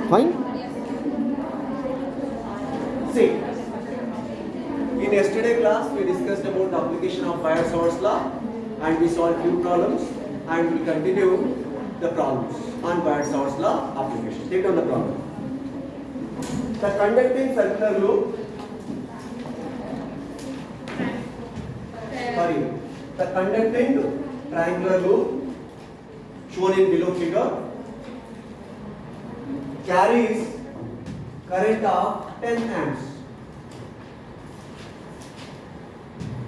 Fine? See, in yesterday class we discussed about the application of Biot-Savart's law and we solved few problems and we will continue the problems on Biot-Savart's law application. Take on the problem. The conducting circular loop, the conducting triangular loop shown in below figure carries current of 10 amps.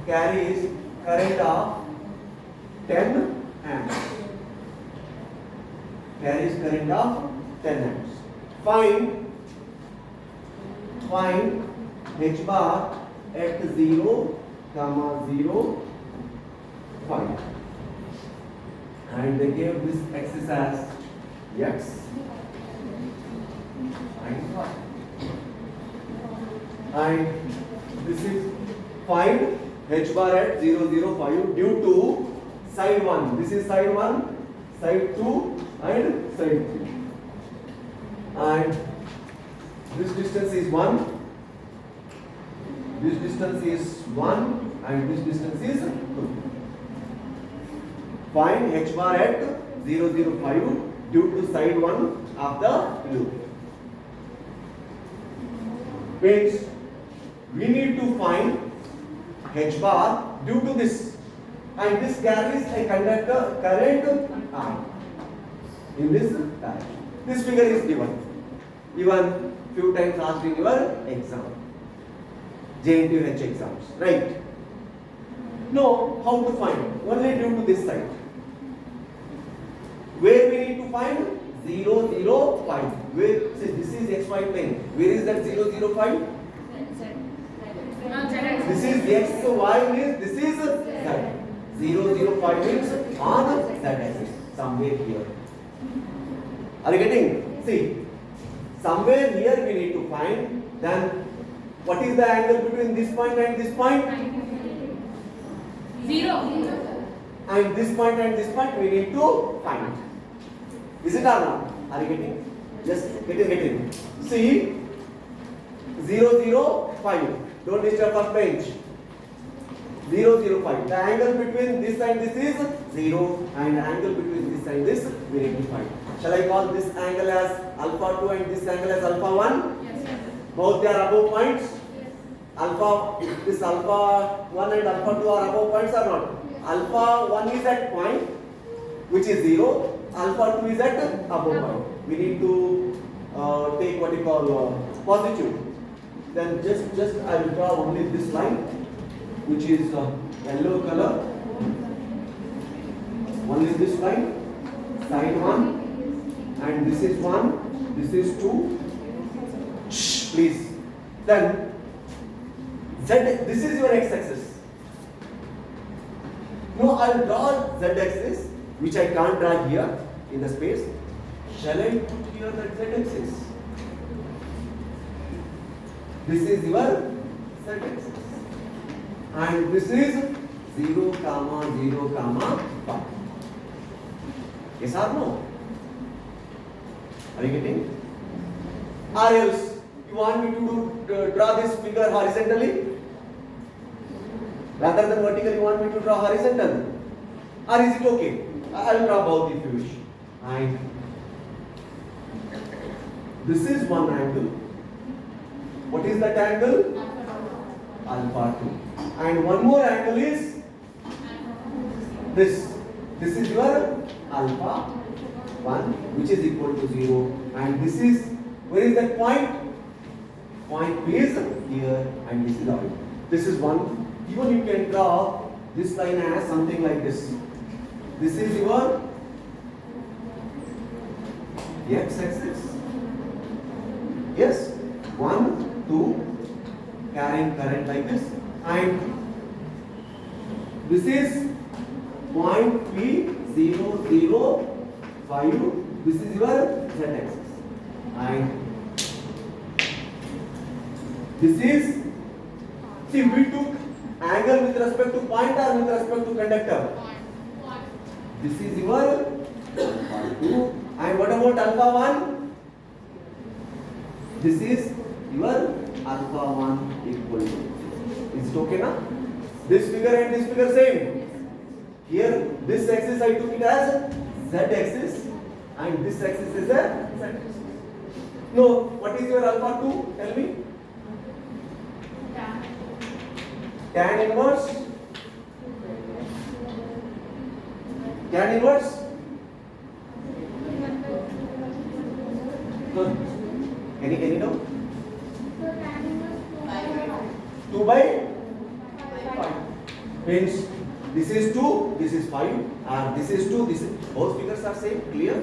Carries current of 10 amps. Carries current of 10 amps. Find H bar at 0, 0, 5. And they gave this axis as x and y. And this is find H bar at 0, 0, 5 due to side 1. This is side 1, side 2 and side 3. And this distance is 1. This distance is 1 and this distance is 2. Find H bar at 0, 0, 5 due to side 1 of the loop. Means we need to find H bar due to this, and this carries a conductor current I in this direction. This figure is given few times asked in your exam, JNTU exams, right? Now how to find? Only due to this side. Where we need to find 0, 0, 5. Where, see, this is xy plane. Where is that 0, 0, 5? This is x, y means this is z. 0, 0, 5 means on z axis, somewhere here. Are you getting? See, somewhere here we need to find. Then what is the angle between this point and this point? 0. And this point and this point we need to find. Is it or not? Are you getting? Just get in. See, 0, 0, 5. Don't disturb first bench. 0, 0, 5. The angle between this and this is 0, and the angle between this and this we need to find. Shall I call this angle as alpha 2 and this angle as alpha 1? Yes, sir. Both they are above points. Yes. This alpha 1 and alpha 2 are above points or not? Alpha 1 is at point which is 0. Alpha 2 is at above point. We need to take what you call positive. Then just I will draw only this line, which is yellow color. Only this line, side 1, and this is 1, this is 2. Shh, please. Then Z, this is your x-axis. Now I will draw z-axis, which I can't draw here in the space. Shall I put here the z-axis? This is your z-axis. And this is 0, 0, 5. Yes or no? Are you getting? Or else, you want me to draw this figure horizontally? Rather than vertically, you want me to draw horizontal? Or is it okay? I will draw both if you wish. And this is one angle. What is that angle? Alpha 2. And one more angle is this. This is your alpha 1, which is equal to 0. And this is, where is that point? Point P is here, and this is out. This is one. Even you can draw this line as something like this. This is your x-axis. Yes, 1, 2, carrying current like this, and this is point P 0, 0, 5. This is your z-axis, and this is, see, we took angle with respect to point or with respect to conductor. This is your alpha 2. And what about alpha 1? This is your alpha 1 equal to. Is it okay now? This figure and this figure same. Here this axis I took it as z axis and this axis is a z axis. No, what is your alpha 2? Tell me. Tan inverse. Tan inverse. Any no? 2 by 5 means this is 2, this is 5 and this is 2, this is both figures are same, clear?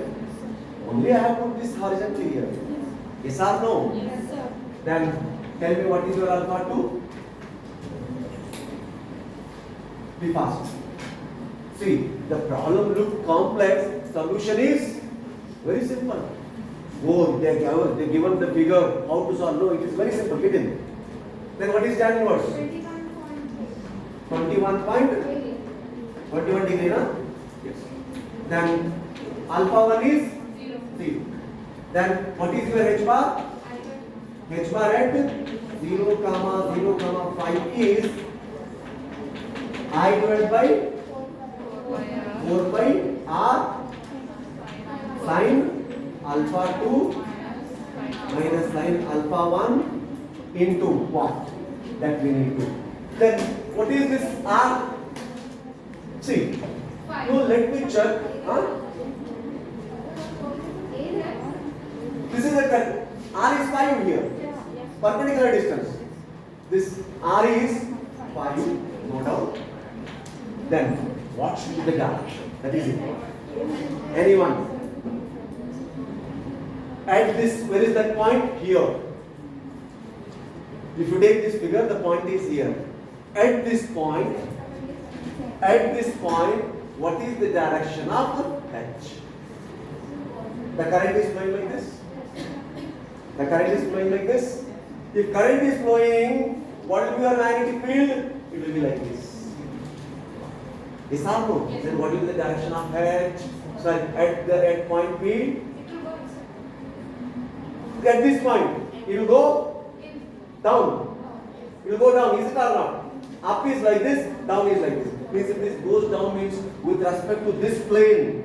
Only I have put this horizontally here. Yes or no? Yes, sir. Then tell me what is your alpha 2? Be fast. See, the problem look complex, solution is very simple. Oh, they given the figure, how to solve? No, it is very simple, get in. Then what is tan inverse? 21 degree, na? Yes. Then alpha 1 is 0. Then what is your h bar? H bar at 0, 0, 5 is I divided by 4 by r sin alpha 2 minus sin alpha 1 into what? That we need to. Then what is this r? See, no, let me check. Huh? This is a r is 5 here. Perpendicular distance. This r is 5, no doubt. Then what should be the direction? That is it. Anyone? At this, where is that point? Here. If you take this figure, the point is here. At this point, what is the direction of H? The current is flowing like this. The current is flowing like this. If current is flowing, what will be your magnetic field? It will be like this. Yes or no? Then what will be the direction of H? Sorry, at point P. At this point, it will go down. It will go down, is it or not? Up is like this, down is like this. Means if this goes down means with respect to this plane,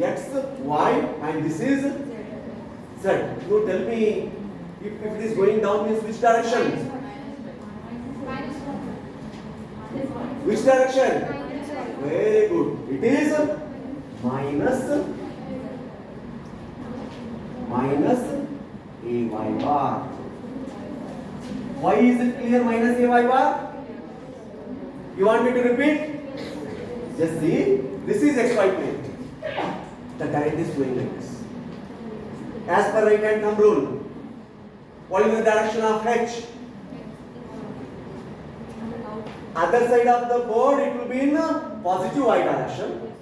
x, y, and this is z. You tell me if it is going down means which direction? Which direction? Very good. It is minus ay bar. Why is it clear minus ay bar? You want me to repeat? Just see, this is xy plane. The current is flowing like this. As per right hand thumb rule, what is the direction of H? Other side of the board, it will be in positive y direction.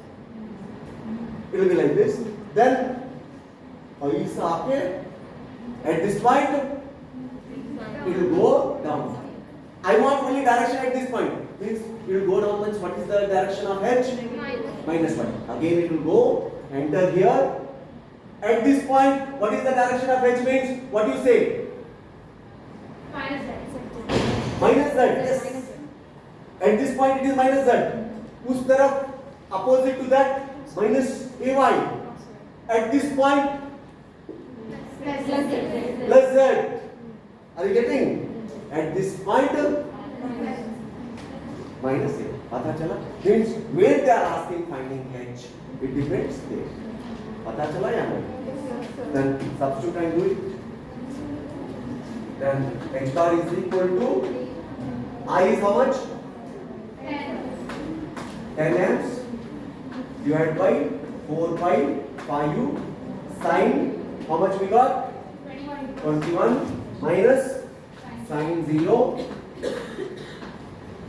It will be like this. Then, at this point, it will go down. I want only direction at this point. Means it will go down. Means what is the direction of H? Minus 1. Again, it will go, enter here. At this point, what is the direction of H means? What do you say? Minus Z. Yes. At this point, it is minus Z. Us taraf, opposite to that, minus AY. At this point, plus Z. Are you getting? At this point, minus A. Pata chala? Means where they are asking finding H, it depends there. Pata chala ya no? Then substitute and do it. Then H bar is equal to I is how much? 10 amps divided by 4 pi 5 sine, how much we got? 21 minus sine 0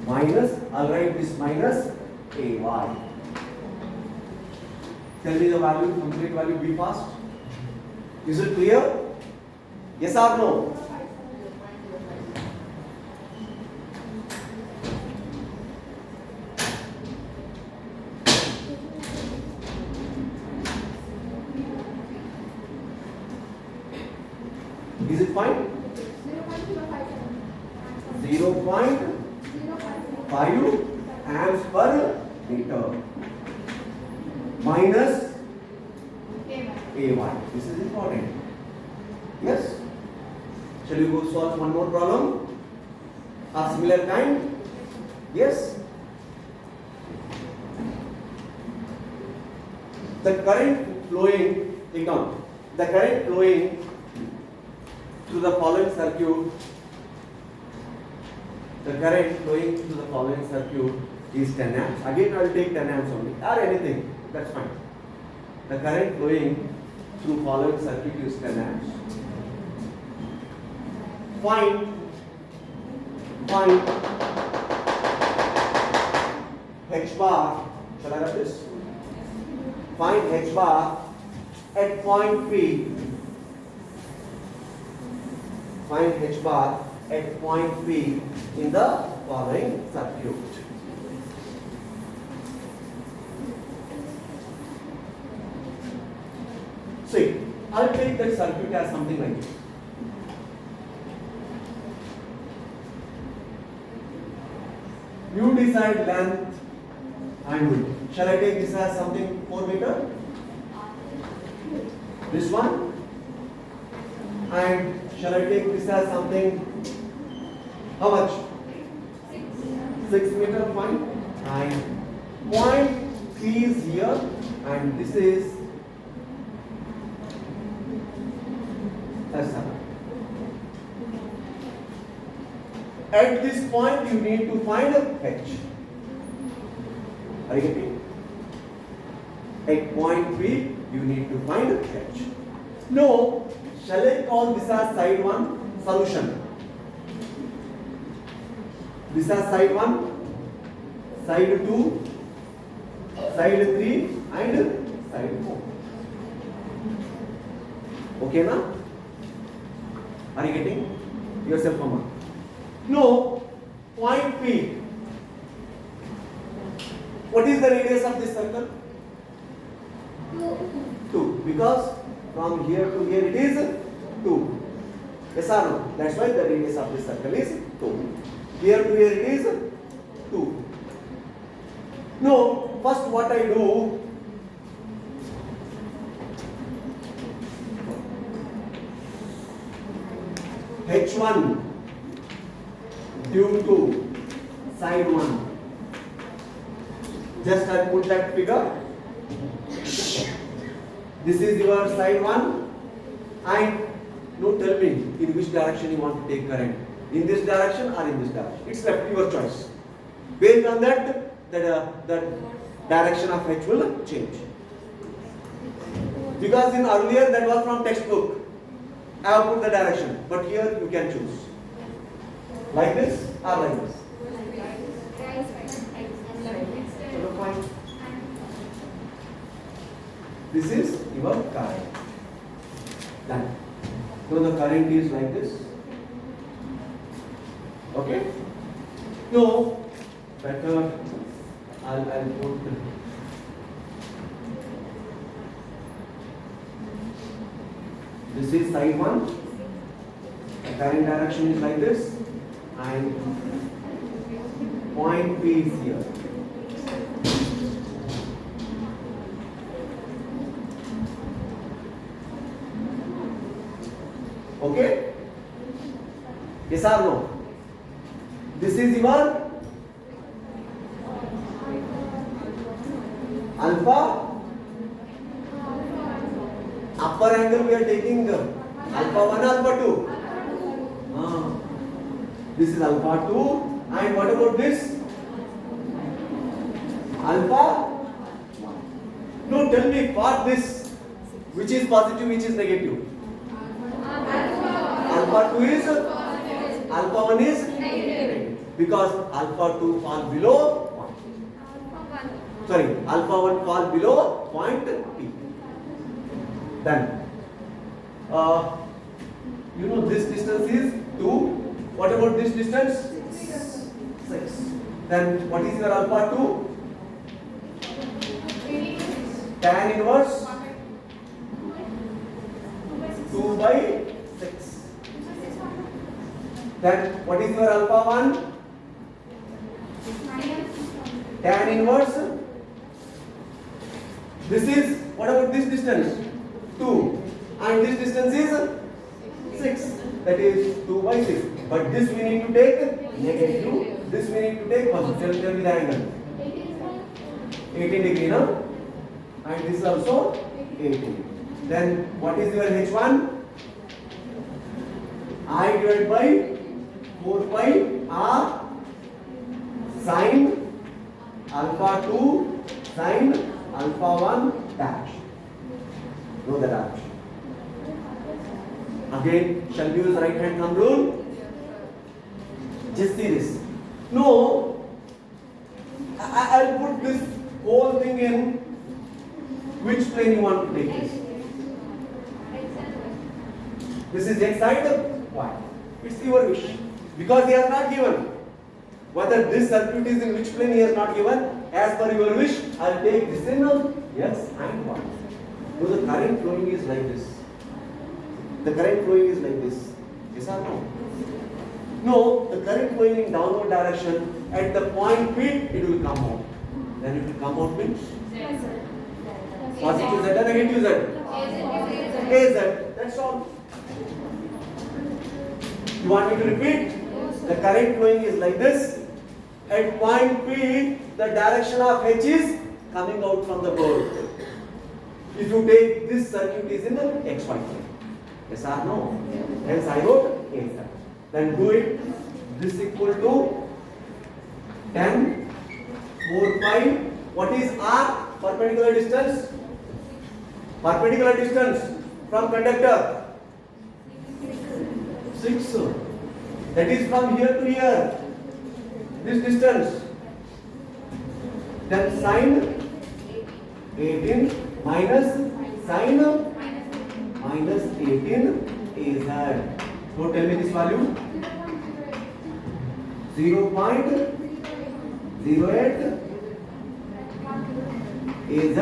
minus, I'll write this minus AY. Tell me the value, complete value, be fast. Is it clear? Yes or no? Is it fine? 0.5 amps per meter minus AY. This is important. Yes? Shall we go solve one more problem of similar kind? Yes? The current flowing, take down. The current flowing through the following circuit. The current flowing through the following circuit is 10 amps. Again, I will take 10 amps only, or anything. That's fine. The current flowing through following circuit is 10 amps. Find H bar. Shall I write this? Find H bar at point P. Find H bar at point P in the following circuit. See, I'll take that circuit as something like this. You decide length and width. Shall I take this as something 4 meter? This one? And shall I take this as something, how much? 6 meter, fine. And point P is here and this is S7. At this point you need to find H. Are you getting? At point P you need to find H. Now, shall I call this as side 1 solution? This as side 1, side 2, side 3 and side 4. Okay na? Are you getting yourself, Mama? No, point P. What is the radius of this circle? 2. Because from here to here it is 2. Yes or no? That's why the radius of this circle is 2. Here to here it is 2. Now, first what I do, H1 due to side 1. Just I put that figure. This is your side 1 and now tell me in which direction you want to take current. In this direction or in this direction. It's left your choice. Based on that, the direction of H will change. Because in earlier that was from textbook. I have put the direction, but here you can choose. Like this or like this. This is your current. Done. So the current is like this. Okay? No, better I'll put this is side 1. The current direction is like this and point P is here. Okay? Yes or no? This is your alpha. Upper angle we are taking alpha 1, alpha 2. This is alpha 2 and what about this? Alpha 1. Now tell me for this, which is positive, which is negative? Alpha 2 is alpha 1 is negative because alpha 2 fall below alpha 1 fall below point P. Then you know this distance is 2. What about this distance? 6. Then what is your alpha 2? Tan inverse 2 by 6. Then what is your alpha 1? Tan inverse. This is, what about this distance? 2. And this distance is 6. That is 2 by 6. But this we need to take negative. This we need to take positive. Tell me the angle. 18 degree, no? And this is also 18. Then what is your H1? I divided by 4 pi R sine alpha 2 sine alpha 1 dash. Know the dash. Again, shall we use right hand thumb rule? Just see this. No, I'll put this whole thing in which plane you want to take this. This is x side, y. It's your wish. Because he has not given. Whether this circuit is in which plane he has not given, as per your wish, I'll take this in x and y. So the current flowing is like this. The current flowing is like this. Yes or no? No, the current flowing in downward direction, at the point P, it will come out. Then it will come out means? Positive Z or negative Z? AZ. That's all. You want me to repeat? The current flowing is like this. At point P, the direction of H is coming out from the board. If you take this circuit is in the XY plane. Yes or no? Hence I wrote AZ. Then do it. This equal to 10, 4 pi. What is R? Perpendicular distance. Perpendicular distance from conductor. 6. That is from here to here. This distance. Then sine 18 minus sine minus 18 is that. So tell me this value. 0.08 AZ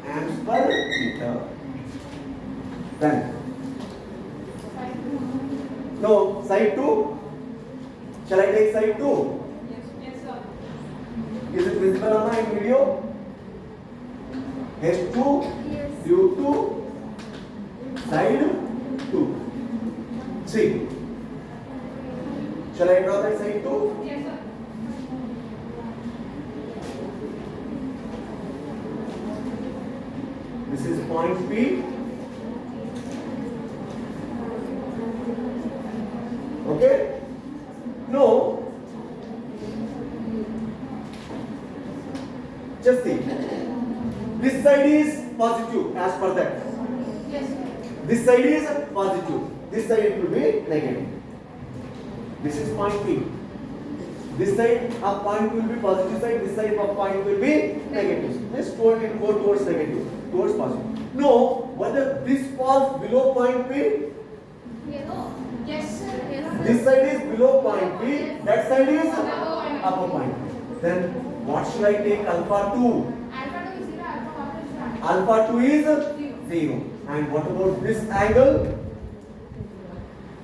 amps per meter. Then. No, side 2. Shall I take side 2? Yes, sir. Is it visible on my video? H2, Yes. U2, side 2. See. Shall I draw that side 2? Yes, sir. This is point P. Okay? No. Just see. This side is positive as per that. Yes, sir. This side is positive. This side it will be negative. This is point P. This side of point will be positive side. This side of point will be negative. This point will go towards negative, towards positive. No, whether this falls below point P. Yes, sir. This side is below point P, that side is upper point P. Then what should I take? Alpha 2. Alpha 2 is 0, alpha 1 is Alpha 2 is 0. And what about this angle?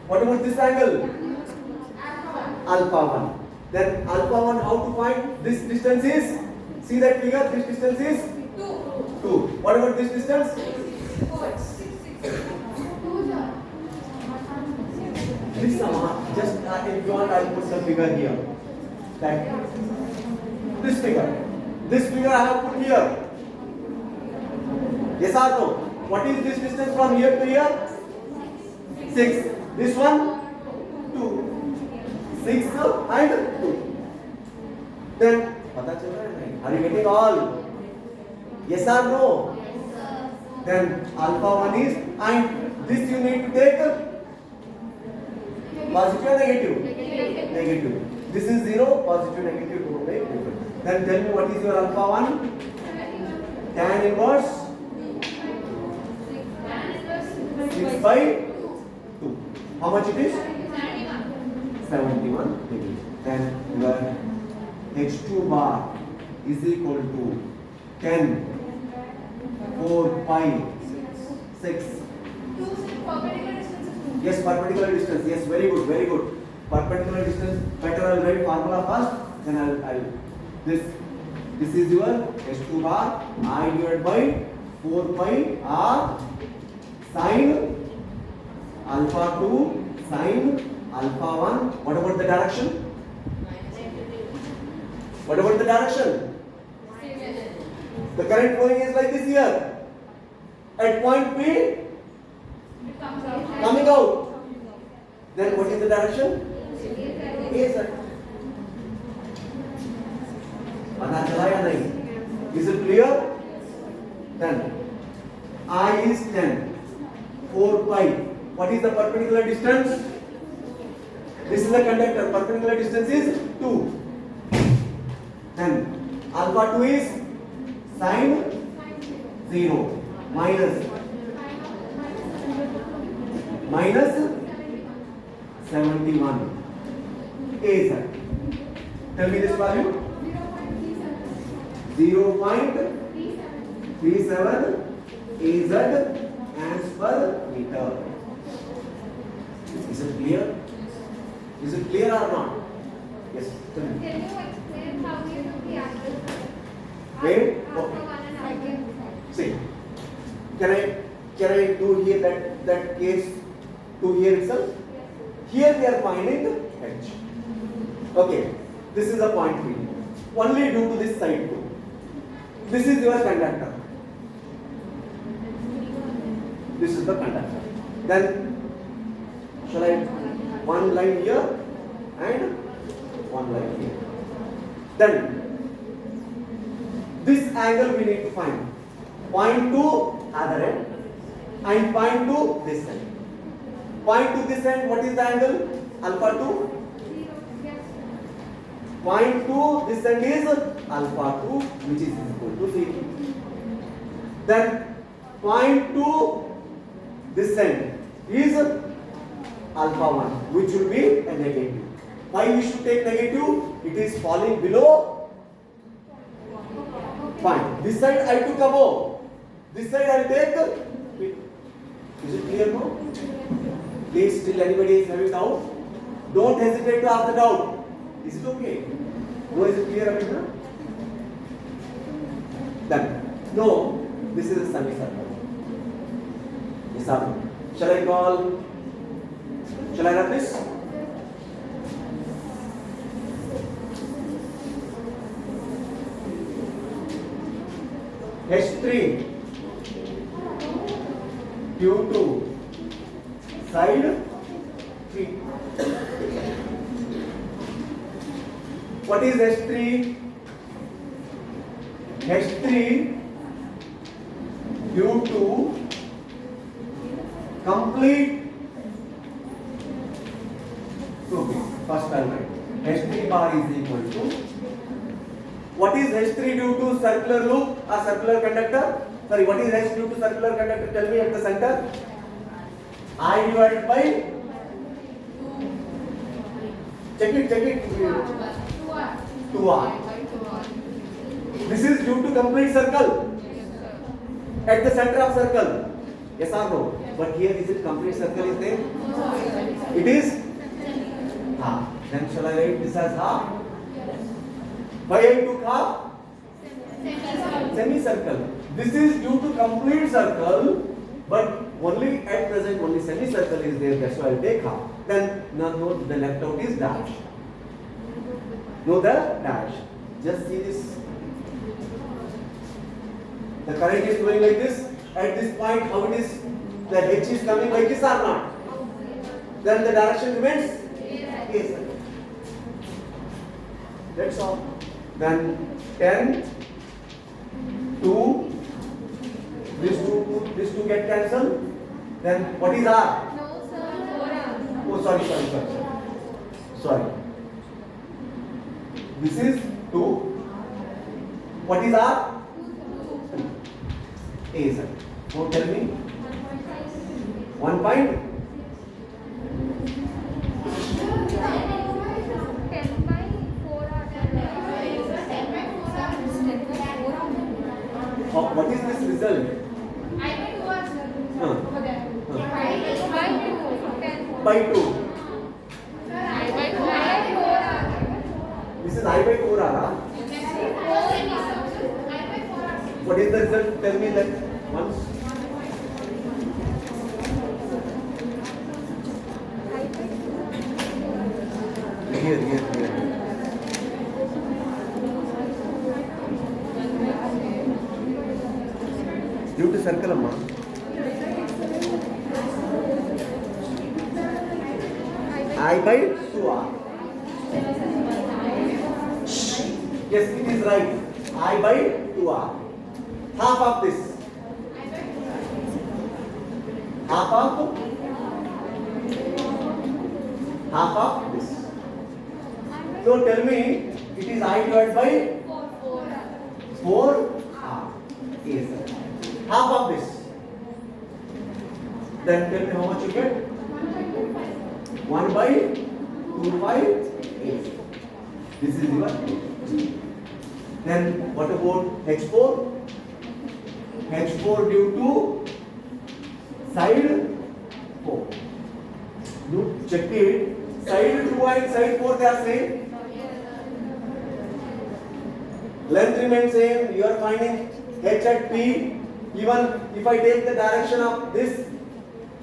What about this angle? Alpha 1. Then alpha 1, how to find? This distance is, see that figure, this distance is 2. 2. What about this distance? 4. 6. This just if you want, I'll put some figure here. Like this figure. This figure I have put here. Yes or no? What is this distance from here to here? 6. This one? 2. 6 and 2. Then, are you getting all? Yes or no? Then alpha 1 is, and this you need to take positive or negative? Negative. This is 0, positive, negative, don't make difference. Then tell me what is your alpha 1? Tan inverse 6 by 2. How much it is? 71 degrees. Then your H2 bar is equal to 10, 4 pi 6. Perpendicular distance is 2. Yes, perpendicular distance. Yes, very good, very good. perpendicular distance. Better I'll write formula first, then I'll this is your S2 bar I divided by 4 pi R sine alpha 2 sine alpha 1. What about the direction? What about the direction? The current flowing is like this here. At point P, coming out. Then what is the direction? A, sir. पता चला या नहीं? Is it clear? Then I is 10. 4 pi. What is the perpendicular distance? This is the conductor. Perpendicular distance is 2. Then alpha 2 is sine 0 minus 71. A, sir. Tell me this value. 0.37 AZ as per meter. Is it clear? Is it clear or not? Yes. Tell me. Can you explain how you do the angle? Wait. After 1 and after 2. See. Can I do here that case to here itself? Here we are finding the H. Okay. This is a point P. Only due to this side too. This is your conductor. This is the conductor. Then shall I one line here and one line here. Then this angle we need to find. Point to other end and point to this end. Point to this end, what is the angle? Alpha 2. Point to this end is alpha 2, which is equal to 0. Then point to this end is alpha 1, which will be a negative. Why we should take negative? It is falling below. Fine. This side I took above. This side I will take. Is it clear now? Please, still anybody is having doubt? Don't hesitate to ask the doubt. Is it okay? No, is it clear, Abhishek? Then, no, this is a semicircle. Yes, sir. Shall I write this? H3 Q2 side 3. What is H3? H3 Q2 complete. Okay, first I'll write. H3 bar is equal to. What is H3 due to circular loop or circular conductor? Sorry, what is H due to circular conductor? Tell me at the center. I divided by. Check it. 2R. This is due to complete circle. At the center of circle. Yes or no? But here is it complete circle is there? It is half. Then shall I write this as half? Why I took half? Semicircle. This is due to complete circle, but only at present only semicircle is there. That's why I will take half. Then no, the left out is dash. No, the dash. Just see this. The current is flowing like this. At this point, how it is? The H is coming like this or not? Then the direction remains? Yes. That's all. Then 10, 2, this two get cancelled. Then what is R? No, sir. Oh, sorry. This is 2. What is R? A, sir. Now tell me. 1 point. 10/4. What is this result? I will do a over there. By 2. Sir, I is I by 4 R. What is the result? Tell me that once. Here. Due to circle, amma. I by 2R. Yes, it is right. I by 2R. Half of this. Half of this. So tell me, it is I divided by 4R. Yes. Half of this. Then tell me how much you get? 1 by 258. This is your H. Then what about H4? H4 due to side 4. You check it. Side 2 and side 4 they are same. Length remains same. You are finding H at P. Even if I take the direction of this,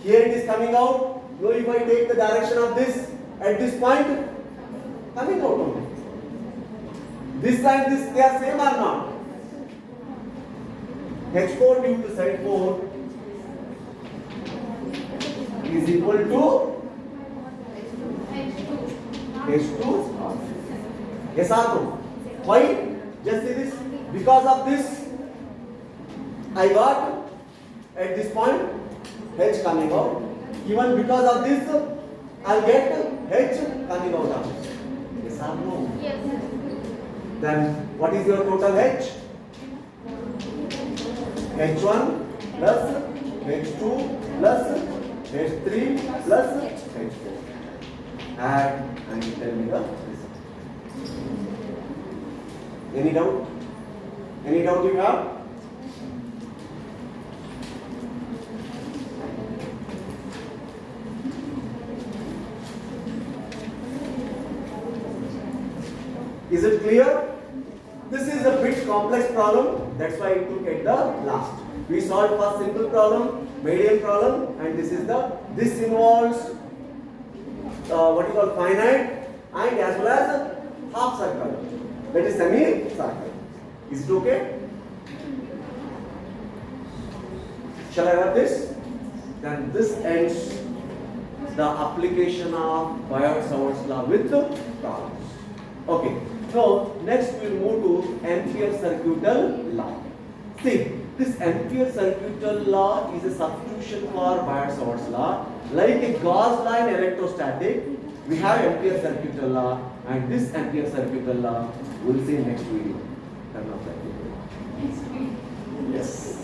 here it is coming out. No, if I take the direction of this at this point, coming out only. This and this, they are same or not? H4 due to side 4 is equal to H2. Yes or no? Why? Just see this. Because of this, I got at this point H coming out. Even because of this, I'll get H coming out of this. Yes or no? Yes. Then what is your total H? H1 plus H2 plus H3 plus H4. Add and tell me the result. Any doubt? Any doubt you have? Is it clear? This is a bit complex problem. That's why I took at the last. We solved first simple problem, medium problem, and this involves what you call finite and as well as half circle. That is semi-circle. Is it okay? Shall I wrap this? Then this ends the application of Biot-Savart's law with the problems. Okay. So next we will move to Ampere circuital law. See, this Ampere circuital law is a substitution for Biot-Savart's law. Like a Gauss law in electrostatic, we have Ampere circuital law, and this Ampere circuital law we'll see in next video. Turn off that video. Yes.